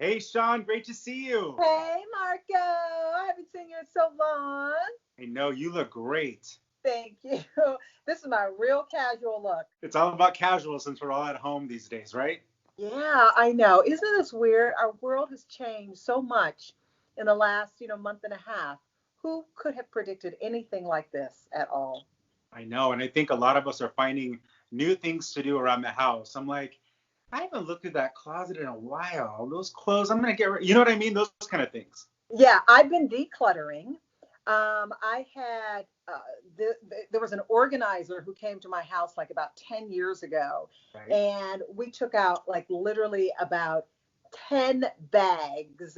Hey, Shaun, great to see you. Hey, Marco. I haven't seen you in so long. I know you look great. Thank you. This is my real casual look. It's all about casual since we're all at home these days, right? Yeah, I know. Isn't this weird? Our world has changed so much in the last, month and a half. Who could have predicted anything like this at all? I know. And I think a lot of us are finding new things to do around the house. I'm like, I haven't looked at that closet in a while. Those clothes, I'm going to get rid. You know what I mean? Those kind of things. Yeah, I've been decluttering. I had there was an organizer who came to my house like about 10 years ago, Right. and we took out like literally about 10 bags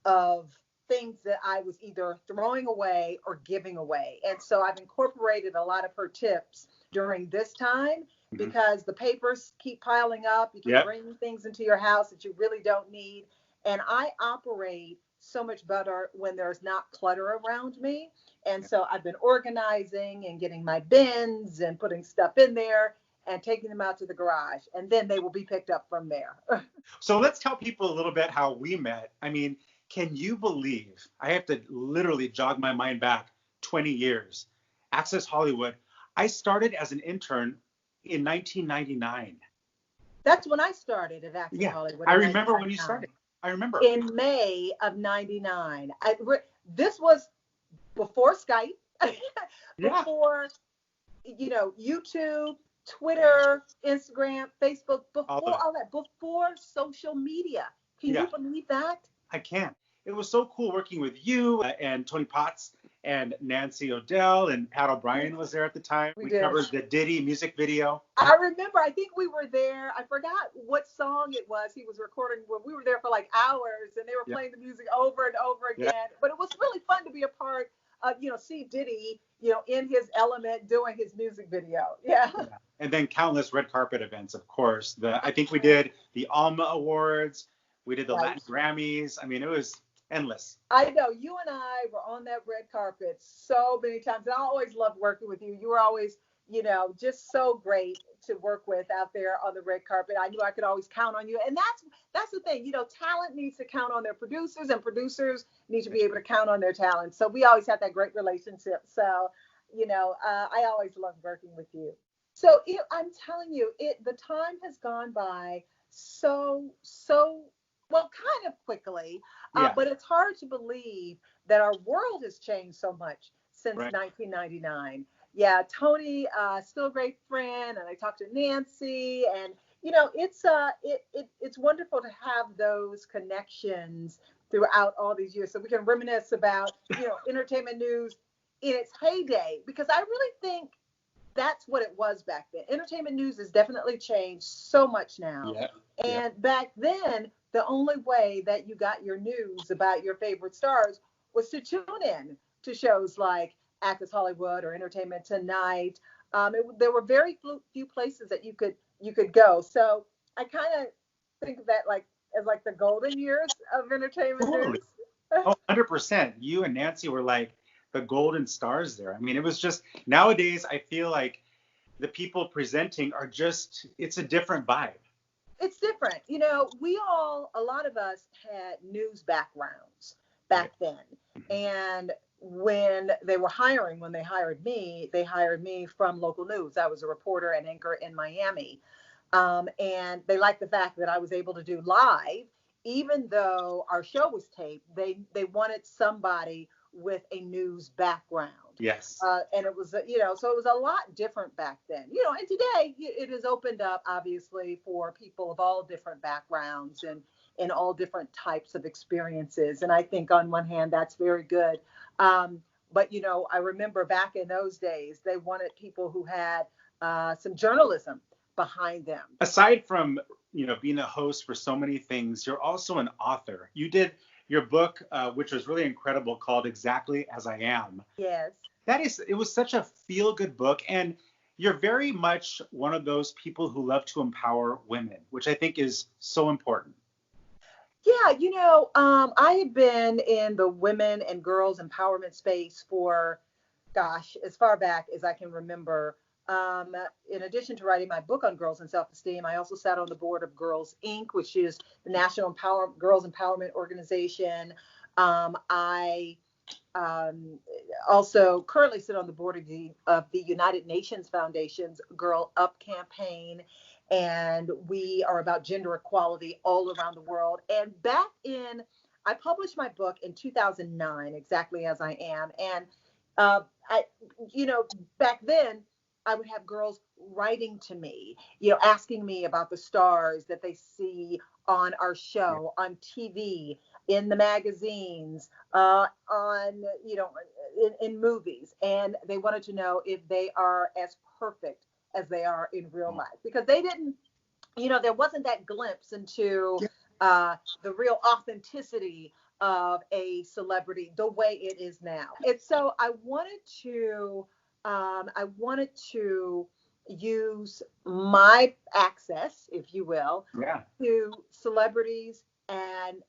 of things that I was either throwing away or giving away. And so I've incorporated a lot of her tips during this time Hmm. because the papers keep piling up. You keep Yep. bringing things into your house that you really don't need. And I operate so much better when there's not clutter around me. And Yep. so I've been organizing and getting my bins and putting stuff in there and taking them out to the garage. And then they will be picked up from there. So let's tell people a little bit how we met. I mean, can you believe I have to literally jog my mind back 20 years? Access Hollywood. I started as an intern in 1999. That's when I started at Access Yeah, Hollywood I in remember when you 1999. started. I remember. In May of 99. This was before Skype, Yeah, before, YouTube, Twitter, Instagram, Facebook, all of before it. all that, before social media. Can Yeah, you believe that? I can. It was so cool working with you and Tony Potts and Nancy O'Dell and Pat O'Brien was there at the time. We We did. covered the Diddy music video. I remember, I think we were there. I forgot what song it was he was recording when we were there for like hours and they were Yeah, playing the music over and over yeah, again. But it was really fun to be a part of, see Diddy, in his element doing his music video. Yeah. yeah. And then countless red carpet events, of course. I think we did the Alma Awards. We did the Right. Latin Grammys. I mean, it was endless. I know you and I were on that red carpet so many times. And I always loved working with you. You were always, just so great to work with out there on the red carpet. I knew I could always count on you. And that's the thing, talent needs to count on their producers and producers need to be able to count on their talent. So we always had that great relationship. So, I always loved working with you. So I'm telling you, the time has gone by so well, kind of quickly, Yeah, but it's hard to believe that our world has changed so much since right. 1999. Yeah, Tony, still a great friend, and I talked to Nancy, and it's wonderful to have those connections throughout all these years, so we can reminisce about entertainment news in its heyday, because I really think that's what it was back then. Entertainment news has definitely changed so much now. Yeah, yeah. And back then, the only way that you got your news about your favorite stars was to tune in to shows like Access Hollywood or Entertainment Tonight. There were very few places that you could go. So I kind of think of that like as like the golden years of entertainment Totally. news. Oh, 100%. You and Nancy were like the golden stars there. I mean, it was just nowadays, I feel like the people presenting are just, it's a different vibe. It's different. A lot of us had news backgrounds Right. back then. Mhm. And when they hired me from local news. I was a reporter and anchor in Miami. And they liked the fact that I was able to do live, even though our show was taped. They wanted somebody with a news background. Yes. And it was, so it was a lot different back then, and today it has opened up obviously for people of all different backgrounds and in all different types of experiences. And I think on one hand, that's very good. But, I remember back in those days, they wanted people who had some journalism behind them. Aside from, being a host for so many things, you're also an author. You did your book, which was really incredible, called Exactly As I Am. Yes. It was such a feel good book. And you're very much one of those people who love to empower women, which I think is so important. Yeah, I have been in the women and girls empowerment space for, gosh, as far back as I can remember. in addition to writing my book on girls and self-esteem, I also sat on the board of Girls Inc., which is the National Girls Empowerment Organization. I also currently sit on the board of the United Nations Foundation's Girl Up campaign, and we are about gender equality all around the world. And I published my book in 2009, exactly as I am. And I, back then, I would have girls writing to me, asking me about the stars that they see on our show, on TV, in the magazines, in movies. And they wanted to know if they are as perfect as they are in real life, because they didn't, there wasn't that glimpse into the real authenticity of a celebrity the way it is now. And so I wanted to use my access, if you will, to celebrities and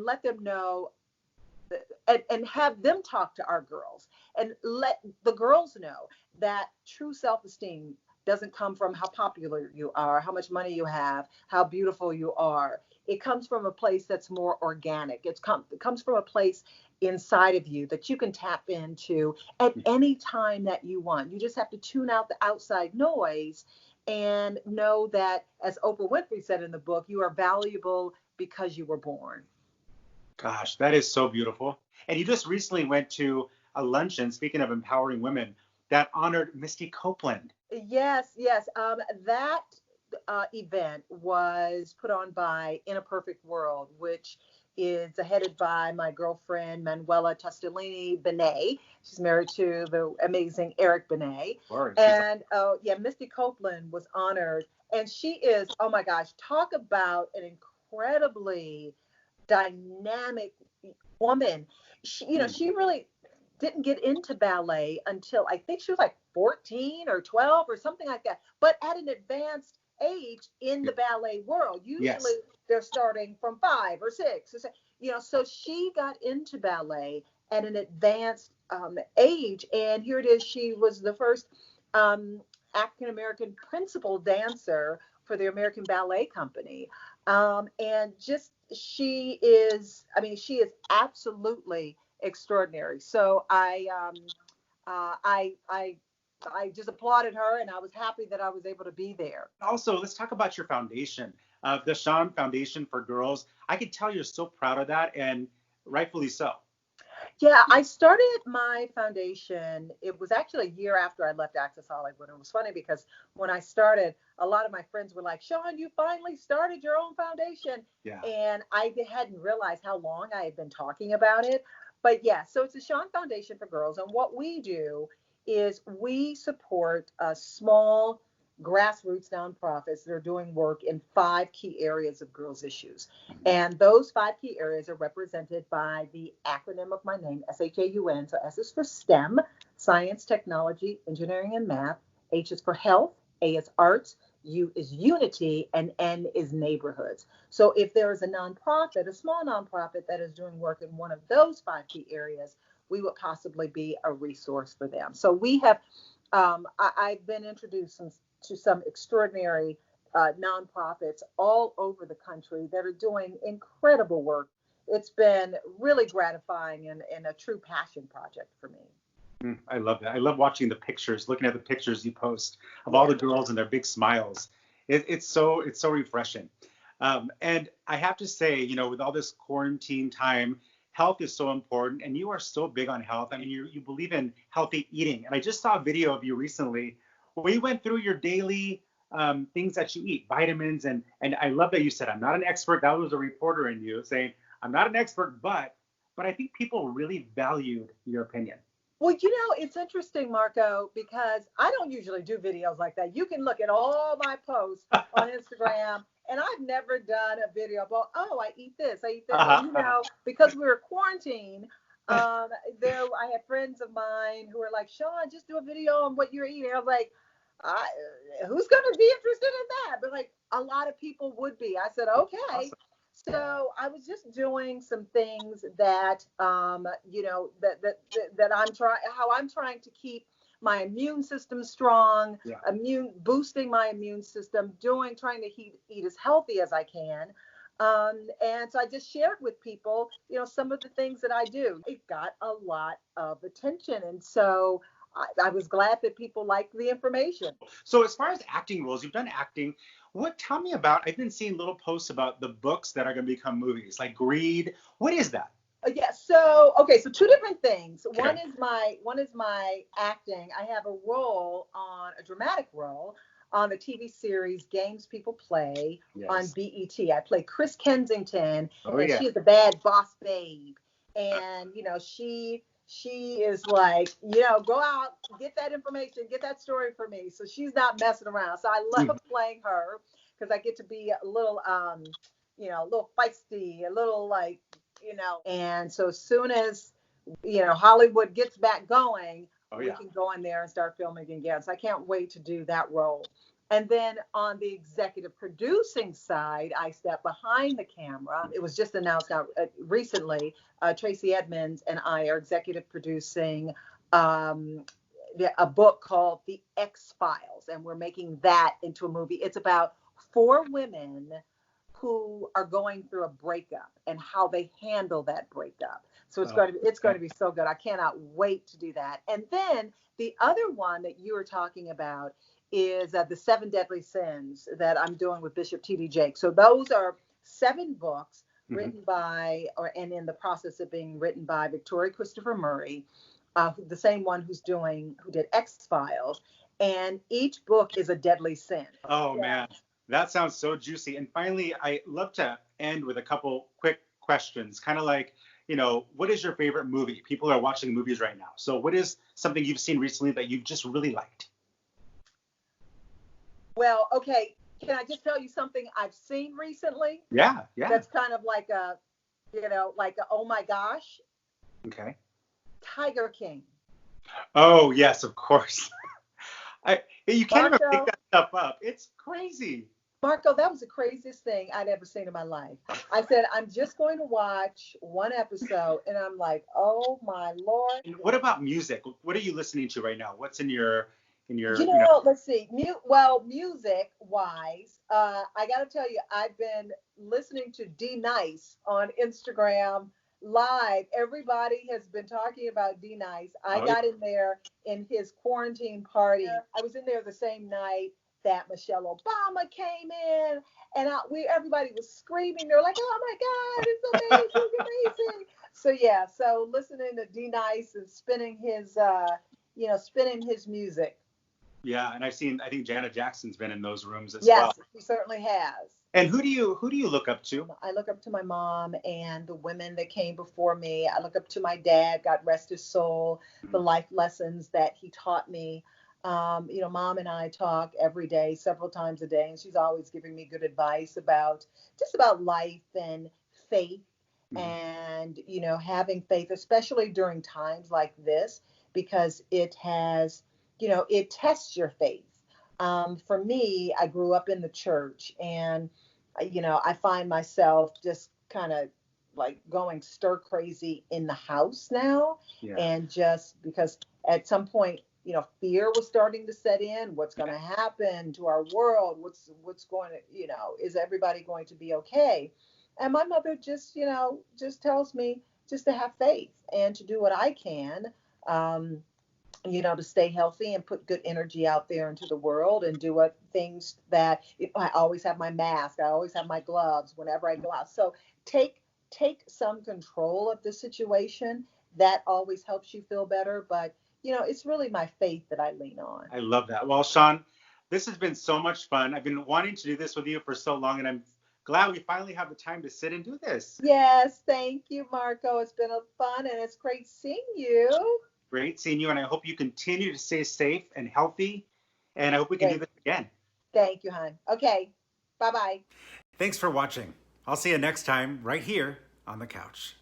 let them know and have them talk to our girls and let the girls know that true self-esteem doesn't come from how popular you are, how much money you have, how beautiful you are. It comes from a place that's more organic. It comes from a place inside of you that you can tap into at any time that you want. You just have to tune out the outside noise and know that, as Oprah Winfrey said in the book, you are valuable because you were born. Gosh, that is so beautiful. And you just recently went to a luncheon, speaking of empowering women, that honored Misty Copeland. Yes. That event was put on by In a Perfect World, which is headed by my girlfriend Manuela Tostolini Benet. She's married to the amazing Eric Benet. And Misty Copeland was honored, and she is, oh my gosh, talk about an incredibly dynamic woman. She really didn't get into ballet until I think she was like 14 or 12 or something like that, but at an advanced age in the ballet world. Usually they're starting from 5 or 6. So she got into ballet at an advanced age, and here it is. She was the first African-American principal dancer for the American Ballet Company. And just, she is absolutely extraordinary. So I just applauded her, and I was happy that I was able to be there. Also, let's talk about your foundation, the Shaun Foundation for Girls. I can tell you're so proud of that, and rightfully so. Yeah, I started my foundation. It was actually a year after I left Access Hollywood. It was funny because when I started, a lot of my friends were like, "Shaun, you finally started your own foundation." Yeah. And I hadn't realized how long I had been talking about it. But yeah, so it's the Shaun Foundation for Girls. And what we do is we support small grassroots nonprofits that are doing work in 5 key areas of girls' issues. And those 5 key areas are represented by the acronym of my name, SHAUN. So S is for STEM, science, technology, engineering, and math. H is for health, A is arts, U is unity, and N is neighborhoods. So if there is a nonprofit, a small nonprofit that is doing work in one of those 5 key areas, we would possibly be a resource for them. So we have, I've been introduced to some extraordinary nonprofits all over the country that are doing incredible work. It's been really gratifying and a true passion project for me. I love that. I love watching the pictures, looking at the pictures you post of all the girls and their big smiles. It's so refreshing. And I have to say, with all this quarantine time, health is so important, and you are so big on health. I mean, you believe in healthy eating. And I just saw a video of you recently where you went through your daily things that you eat, vitamins, and I love that you said, I'm not an expert. That was a reporter in you saying, I'm not an expert, but I think people really valued your opinion. Well, it's interesting, Marco, because I don't usually do videos like that. You can look at all my posts on Instagram, and I've never done a video about, I eat this, I eat this. And, because we were quarantined, I had friends of mine who were like, Shaun, just do a video on what you're eating. I was like, who's going to be interested in that? But like, a lot of people would be. I said, okay. Awesome. So I was just doing some things that, that I'm trying to keep my immune system strong, Yeah. boosting my immune system, trying to eat as healthy as I can. And so I just shared with people, some of the things that I do. It got a lot of attention. And so I was glad that people liked the information. So as far as acting roles, you've done acting. Tell me about, I've been seeing little posts about the books that are going to become movies, like Greed. What is that? Yeah. So two different things. Okay. One is my acting. I have a dramatic role on the TV series Games People Play on BET. I play Chris Kensington, and she is the bad boss babe. And she is like, go out, get that information, get that story for me. So she's not messing around. So I love playing her because I get to be a little a little feisty, a little like, and so as soon as Hollywood gets back going, we can go in there and start filming again. So I can't wait to do that role. And then on the executive producing side, I step behind the camera. It was just announced recently. Tracy Edmonds and I are executive producing a book called The X-Files, and we're making that into a movie. It's about 4 women who are going through a breakup and how they handle that breakup. So it's going to be so good. I cannot wait to do that. And then the other one that you were talking about is the 7 Deadly Sins that I'm doing with Bishop T.D. Jakes. So those are 7 books written by, and in the process of being written by Victoria Christopher Murray, the same one who did X-Files. And each book is a deadly sin. Oh, man. That sounds so juicy. And finally, I love to end with a couple quick questions, kind of like, what is your favorite movie? People are watching movies right now. So what is something you've seen recently that you've just really liked? Well, okay. Can I just tell you something I've seen recently? Yeah. That's kind of like oh my gosh. Okay. Tiger King. Oh, yes, of course. You can't Marco, even pick that stuff up. It's crazy. Marco, that was the craziest thing I'd ever seen in my life. I said, I'm just going to watch one episode, and I'm like, oh my Lord. And what about music? What are you listening to right now? What's in your let's see. Music wise, I got to tell you, I've been listening to D Nice on Instagram Live. Everybody has been talking about D Nice. I got in there in his quarantine party. I was in there the same night that Michelle Obama came in, and everybody was screaming. They're like, oh my God, it's amazing, amazing. So listening to D Nice and spinning his music. Yeah, and I think Janet Jackson's been in those rooms as well. Yes, he certainly has. And who do you look up to? I look up to my mom and the women that came before me. I look up to my dad, God rest his soul, the life lessons that he taught me. Mom and I talk every day, several times a day, and she's always giving me good advice about life and faith and, having faith, especially during times like this, because it has, it tests your faith. For me, I grew up in the church, and, I find myself just kind of like going stir crazy in the house now. Yeah. And just because at some point, fear was starting to set in. What's going to happen to our world? What's going to, is everybody going to be okay? And my mother just tells me just to have faith and to do what I can, to stay healthy and put good energy out there into the world and do things that I always have my mask. I always have my gloves whenever I go out. So take some control of the situation. That always helps you feel better. But, it's really my faith that I lean on. I love that. Well, Shaun, this has been so much fun. I've been wanting to do this with you for so long, and I'm glad we finally have the time to sit and do this. Yes, thank you, Marco. It's been fun, and it's great seeing you. Great seeing you, and I hope you continue to stay safe and healthy, and I hope we can do this again. Thank you, hon. Okay, bye-bye. Thanks for watching. I'll see you next time right here on the couch.